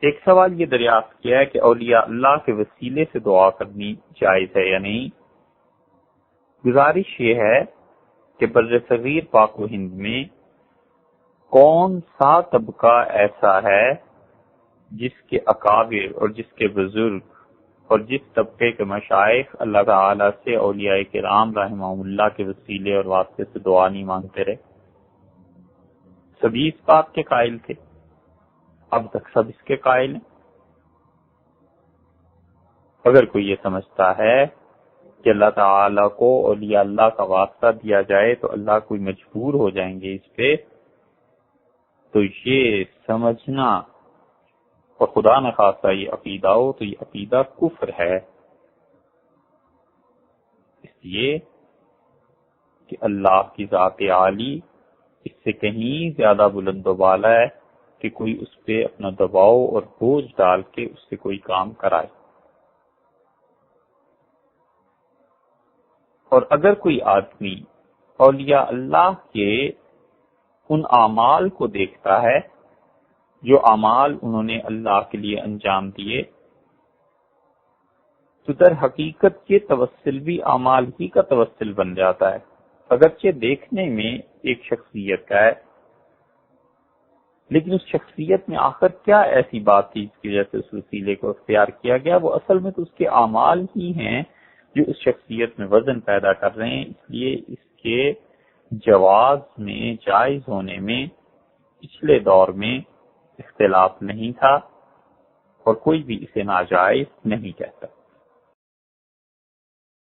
ایک سوال یہ دریافت کیا ہے کہ اولیاء اللہ کے وسیلے سے دعا کرنی جائز ہے یا نہیں۔ گزارش یہ ہے کہ بر صغیر پاک و ہند میں کون سا طبقہ ایسا ہے جس کے اکابر اور جس کے بزرگ اور جس طبقے کے مشائخ اللہ تعالیٰ سے اولیاء کرام رحمہم اللہ کے وسیلے اور واسطے سے دعا نہیں مانگتے رہے؟ سبھی اس بات کے قائل تھے، اب تک سب اس کے قائل ہیں۔ اگر کوئی یہ سمجھتا ہے کہ اللہ تعالیٰ کو اولیاء اللہ کا واسطہ دیا جائے تو اللہ کوئی مجبور ہو جائیں گے اس پہ، تو یہ سمجھنا اور خدا نہ خواستہ یہ عقیدہ ہو تو یہ عقیدہ کفر ہے، اس لیے کہ اللہ کی ذات عالی اس سے کہیں زیادہ بلند و بالا ہے کہ کوئی اس پہ اپنا دباؤ اور بوجھ ڈال کے اس سے کوئی کام کرائے۔ اور اگر کوئی آدمی اولیاء اللہ کے ان اعمال کو دیکھتا ہے جو اعمال انہوں نے اللہ کے لیے انجام دیے، تو در حقیقت یہ توسل بھی اعمال ہی کا توسل بن جاتا ہے، اگرچہ دیکھنے میں ایک شخصیت کا ہے، لیکن اس شخصیت میں آخر کیا ایسی بات تھی جس کی وجہ سے اس وسیلے کو اختیار کیا گیا؟ وہ اصل میں تو اس کے اعمال ہی ہیں جو اس شخصیت میں وزن پیدا کر رہے ہیں، اس لیے اس کے جواز میں، جائز ہونے میں پچھلے دور میں اختلاف نہیں تھا اور کوئی بھی اسے ناجائز نہیں کہتا۔